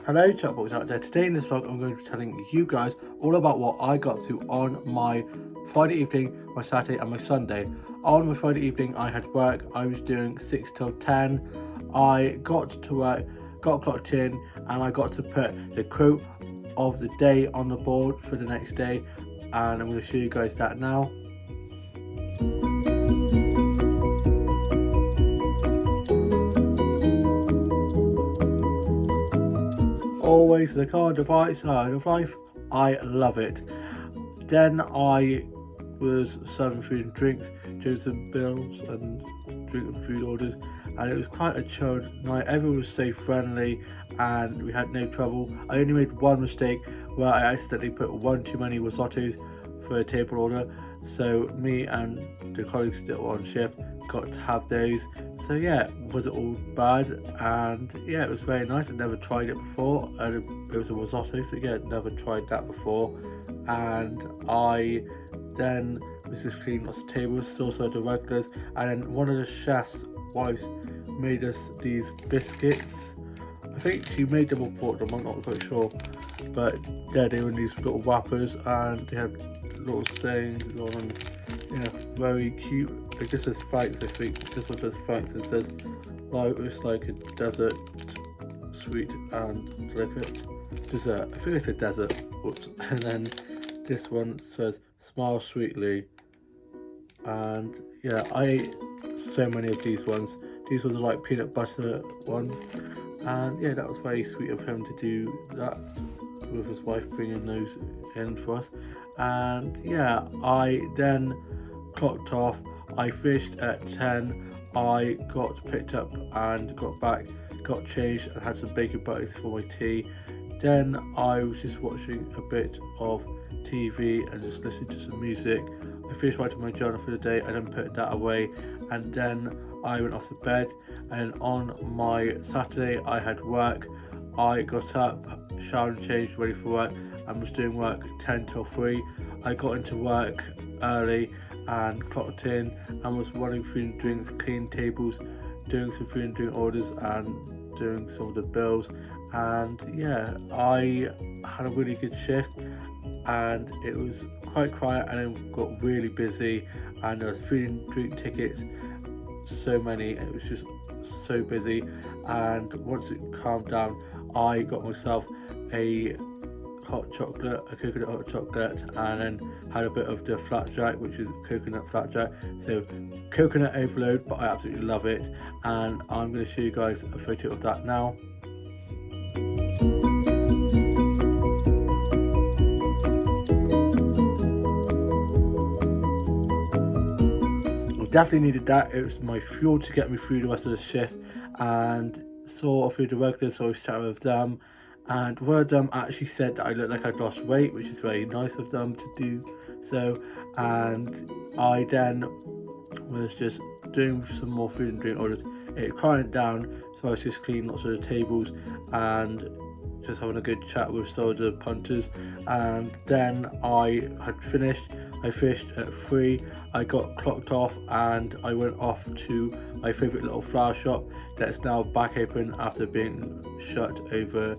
Hello chatbots out there. Today in this vlog I'm going to be telling you guys all about what I got to on my Friday evening, my Saturday and my Sunday. On my Friday evening I had work. I was doing 6 till 10. I got to work, got clocked in, and I got to put the quote of the day on the board for the next day, and I'm going to show you guys that now. Always the kind of right side of life. I love it. Then I was serving food and drinks, doing some bills and drinking food orders, and it was quite a chilled night. Everyone was so friendly and we had no trouble. I only made one mistake where I accidentally put one too many risottos for a table order, so me and the colleagues that were on shift got to have those. So yeah, was it all bad? And yeah, it was very nice. I'd never tried it before, and it was a risotto, so yeah, never tried that before. And I then was just cleaning lots of tables, still served the regulars, and then one of the chef's wives made us these biscuits. I think she made them or bought them, I'm not quite sure, but yeah, they were in these little wrappers and they had little sayings on them. Yeah, very cute. Like this says thanks, I think. This one says thanks and says life is like a desert, sweet and delicate. Dessert. I think it's a desert. Oops. And then this one says smile sweetly. And yeah, I ate so many of these ones. These ones are like peanut butter ones. And yeah, that was very sweet of him to do that with his wife, bringing those in for us. And yeah, I then clocked off. I fished at 10. I got picked up and got back, got changed and had some bacon butties for my tea. Then I was just watching a bit of TV and just listening to some music. I finished writing my journal for the day and then put that away, and then I went off to bed. And on my Saturday I had work. I got up, showered and changed, ready for work, and was doing work 10 till 3. I got into work early and clocked in and was running food and drinks, cleaning tables, doing some food and drink orders and doing some of the bills. And yeah, I had a really good shift and it was quite quiet, and then got really busy and there was food and drink tickets, so many, and it was just so busy. And once it calmed down, I got myself a hot chocolate, a coconut hot chocolate, and then had a bit of the flapjack, which is coconut flapjack. So coconut overload, but I absolutely love it, and I'm going to show you guys a photo of that now. I definitely needed that. It was my fuel to get me through the rest of the shift, and saw a few of the regulars, so I was chatting with them, and one of them actually said that I looked like I'd lost weight, which is very nice of them to do so. And I then was just doing some more food and drink orders. It quieted down, so I was just cleaning lots of the tables and just having a good chat with some of the punters. And then I had finished. I fished at 3. I got clocked off and I went off to my favourite little flower shop that's now back open after being shut over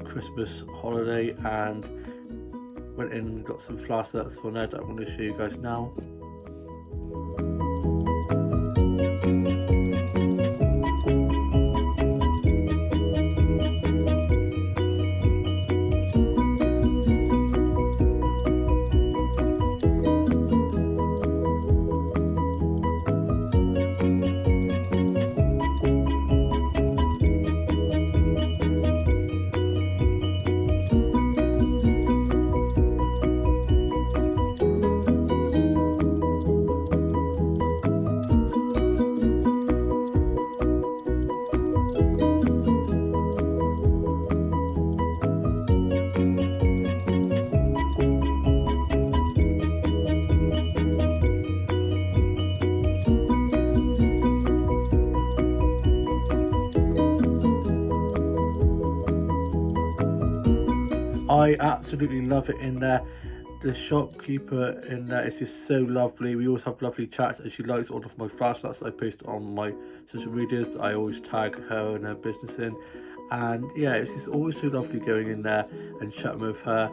Christmas holiday, and went in and got some flower sets for Ned that I'm going to show you guys now. I absolutely love it in there. The shopkeeper in there is just so lovely. We always have lovely chats, and she likes all of my flashbacks I post on my social medias. I always tag her and her business in, And yeah, it's just always so lovely going in there and chatting with her.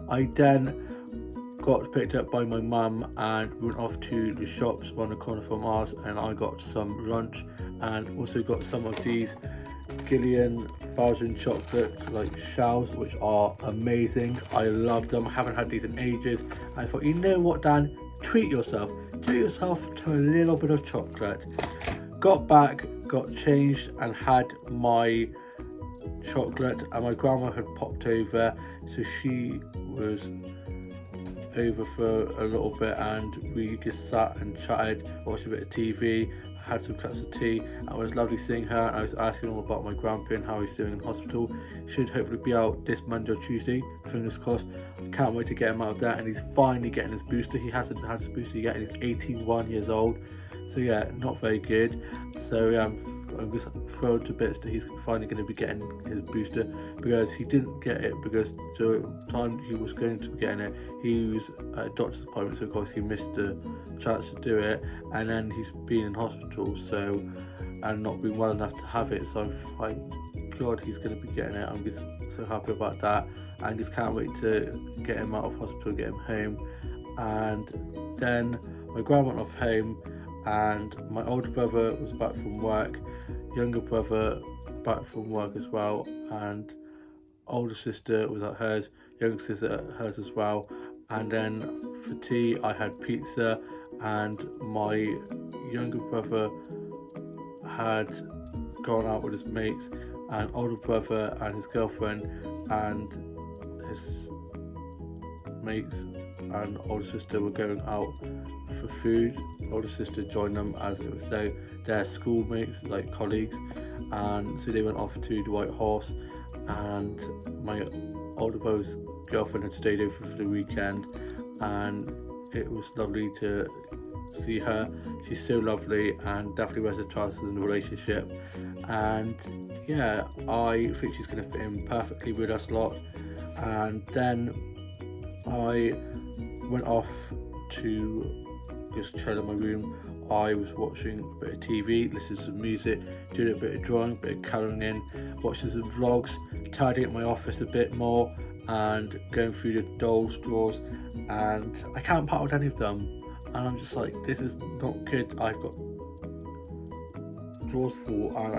I then got picked up by my mum and went off to the shops around the corner from ours, and I got some lunch and also got some of these Gillian Belgian chocolate like shells, which are amazing. I love them. I haven't had these in ages. I thought, you know what, Dan, treat yourself to a little bit of chocolate. Got back, got changed, and had my chocolate, and my grandma had popped over, so she was over for a little bit, and we just sat and chatted, watched a bit of TV, had some cups of tea, and it was lovely seeing her. I was asking him about my grandpa and how he's doing in hospital. Should hopefully be out this Monday or Tuesday, fingers crossed. Can't wait to get him out there, and he's finally getting his booster. He hasn't had his booster yet, and he's 81 years old, so yeah, not very good. So yeah, I'm just thrilled to bits that he's finally going to be getting his booster, because he didn't get it because the time he was going to be getting it, he was at a doctor's appointment, so of course he missed the chance to do it, and then he's been in hospital, so, and not been well enough to have it. So I'm thank God he's going to be getting it. I'm just so happy about that, and just can't wait to get him out of hospital, get him home. And then my grandma went off home, and my older brother was back from work, younger brother back from work as well, and older sister was at hers, younger sister at hers as well. And then for tea I had pizza, and my younger brother had gone out with his mates, and older brother and his girlfriend and his mates and older sister were going out for food. Older sister joined them as it was their schoolmates, like colleagues, and so they went off to the White Horse, and my older brother's girlfriend had stayed over for the weekend, and it was lovely to see her. She's so lovely and definitely wears the chances in the relationship, and yeah, I think she's going to fit in perfectly with us lot. And then I went off to just chill in my room. I was watching a bit of TV, listening to some music, doing a bit of drawing, a bit of colouring in, watching some vlogs, tidying up my office a bit more, and going through the dolls drawers, and I can't part with any of them, and I'm just like, this is not good. I've got drawers full, and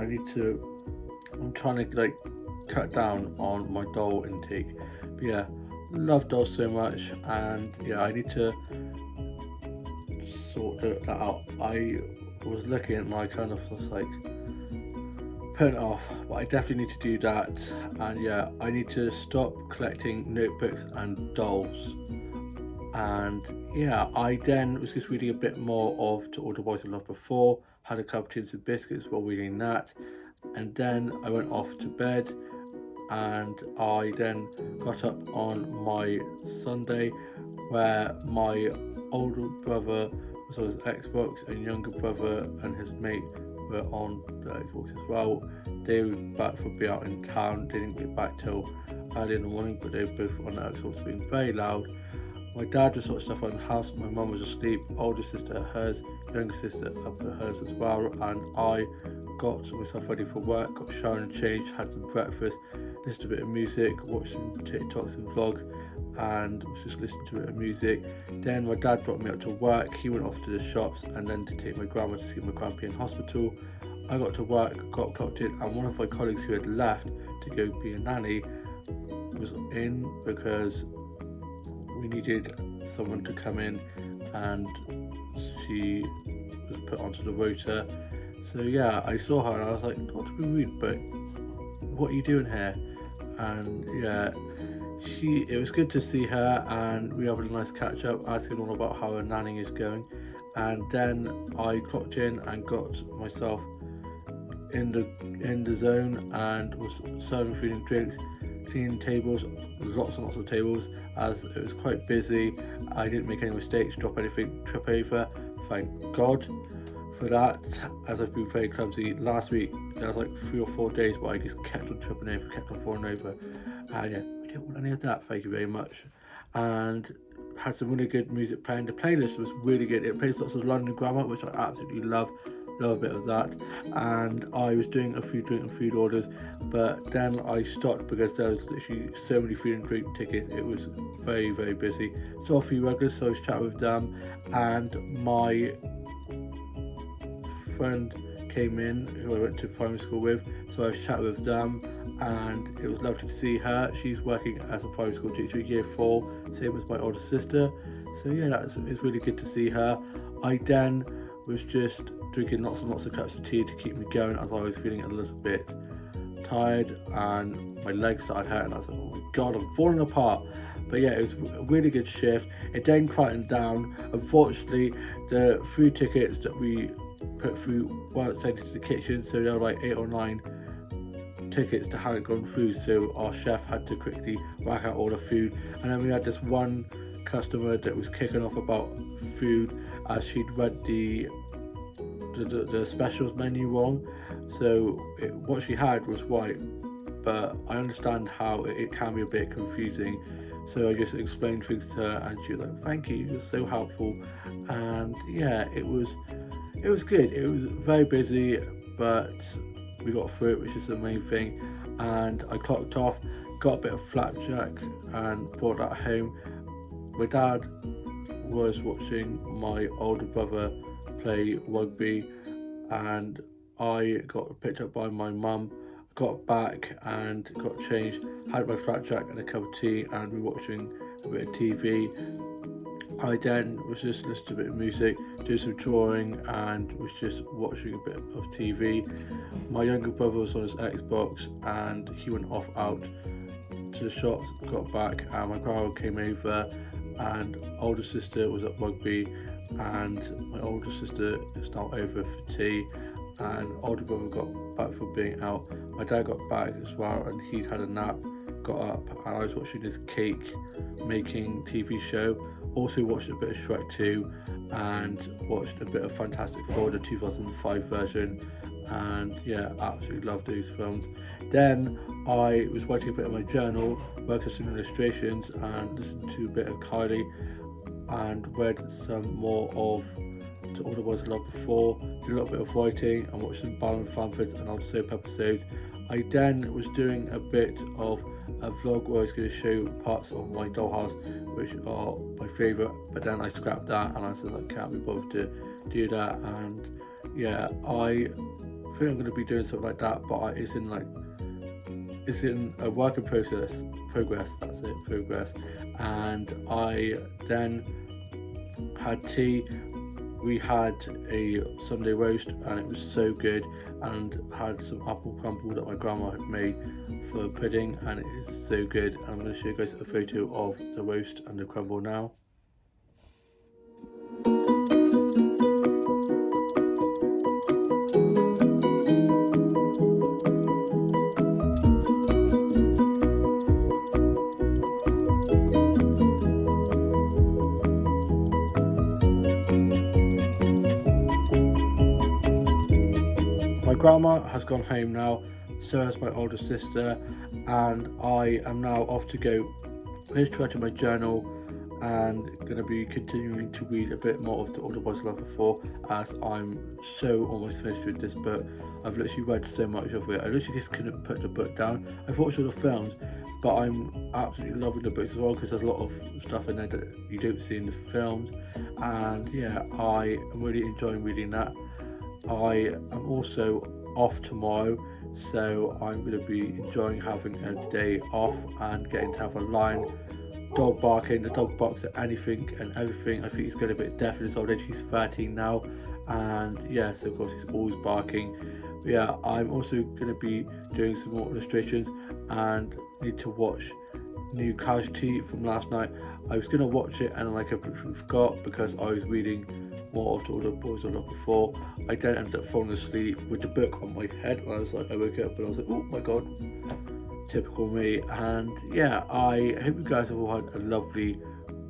I'm trying to like cut down on my doll intake. But yeah, love dolls so much, and yeah, I need to sort that out. I was looking and I kind of was like putting it off, but I definitely need to do that. And yeah, I need to stop collecting notebooks and dolls. And yeah, I then was just reading a bit more of To All the Boys I Loved Before, had a cup of tea and biscuits while reading that, and then I went off to bed, and I then got up on my Sunday, where my older brother was on his Xbox, and younger brother and his mate were on the Xbox as well. They were back for being out in town. They didn't get back till early in the morning, but they were both on the Xbox being very loud. My dad was sort of stuff around the house. My mum was asleep, older sister at hers, younger sister up at hers as well, and I got myself ready for work, got showered and changed, had some breakfast, listened to a bit of music, watched some TikToks and vlogs, and was just listening to a bit of music. Then my dad dropped me up to work. He went off to the shops and then to take my grandma to see my grandpa in hospital. I got to work, got clocked in, and one of my colleagues who had left to go be a nanny was in because we needed someone to come in, and she was put onto the rota. So yeah, I saw her and I was like, not to be rude, but what are you doing here? And yeah, it was good to see her, and we had a nice catch up, asking all about how her nanning is going. And then I clocked in and got myself in the zone and was serving food and drinks, cleaning tables, lots and lots of tables, as it was quite busy. I didn't make any mistakes, drop anything, trip over, thank God for that, as I've been very clumsy. Last week there was like 3 or 4 days where I just kept on tripping over, kept on falling over, and yeah, we didn't want any of that, thank you very much. And had some really good music playing. The playlist was really good. It plays lots of London Grammar, which I absolutely love. love a bit of that. And I was doing a few drink and food orders, but then I stopped because there was literally so many food and drink tickets. It was very, very busy. So a few regulars, so I was chatting with them, and my friend came in who I went to primary school with, so I was chatting with them, and it was lovely to see her. She's working as a primary school teacher, year 4, same as my older sister. So yeah, it's really good to see her. I then was just drinking lots and lots of cups of tea to keep me going, as I was feeling a little bit tired and my legs started hurting. I was like, oh my god, I'm falling apart. But yeah, it was a really good shift. It then quietened down. Unfortunately, the food tickets that we put through weren't sent into the kitchen, so there were like 8 or 9 tickets that hadn't gone through, so our chef had to quickly whack out all the food. And then we had this one customer that was kicking off about food, as she'd read the specials menu wrong. So what she had was white, but I understand how it can be a bit confusing. So I just explained things to her, and she was like, "Thank you, you're so helpful." And yeah, it was good. It was very busy, but we got through it, which is the main thing. And I clocked off, got a bit of flapjack, and brought that home. My dad was watching my older brother play rugby, and I got picked up by my mum, got back and got changed, had my flapjack and a cup of tea, and we were watching a bit of TV. I then was just listening to a bit of music, doing some drawing, and was just watching a bit of TV. My younger brother was on his Xbox, and he went off out to the shops, got back, and my grandma came over, and older sister was at rugby, and my older sister is now over for tea, and older brother got back from being out. My dad got back as well, and he'd had a nap, got up, and I was watching this cake making TV show. Also watched a bit of Shrek 2, and watched a bit of Fantastic Four, the 2005 version, and yeah, absolutely loved those films. Then I was writing a bit of my journal, working some illustrations, and listened to a bit of Kylie, and read some more of To All the Boys I Loved Before, did a little bit of writing, and watched some Ballon Fanfids and old soap episodes. I then was doing a bit of a vlog where I was going to show parts of my dollhouse, which are my favourite, but then I scrapped that, and I said I can't be bothered to do that. And yeah, I think I'm going to be doing something like that, but it's in a work in progress, that's it, progress. And I then had tea. We had a Sunday roast, and it was so good, and had some apple crumble that my grandma had made for pudding, and it is so good. And I'm going to show you guys a photo of the roast and the crumble now. My grandma has gone home now, so has my older sister, and I am now off to go finish writing my journal, and going to be continuing to read a bit more of The All the Boys I Loved Before, as I'm so almost finished with this book. I've literally read so much of it. I literally just couldn't put the book down. I've watched all the films, but I'm absolutely loving the books as well, because there's a lot of stuff in there that you don't see in the films, and yeah, I am really enjoying reading that. I am also off tomorrow, so I'm going to be enjoying having a day off and getting to have a lion. Dog barking, the dog barks at anything and everything. I think he's getting a bit deaf in his old age. He's 13 now, and yeah, so of course he's always barking. But yeah, I'm also going to be doing some more illustrations, and need to watch New Casualty from last night. I was going to watch it, and I completely forgot because I was reading more of All the Boys I Loved Before. I then ended up falling asleep with the book on my head, and I woke up and I was like, oh my god, typical me. And yeah, I hope you guys have all had a lovely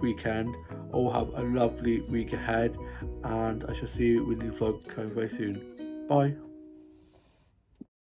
weekend, all have a lovely week ahead, and I shall see you with a new vlog coming very soon. Bye.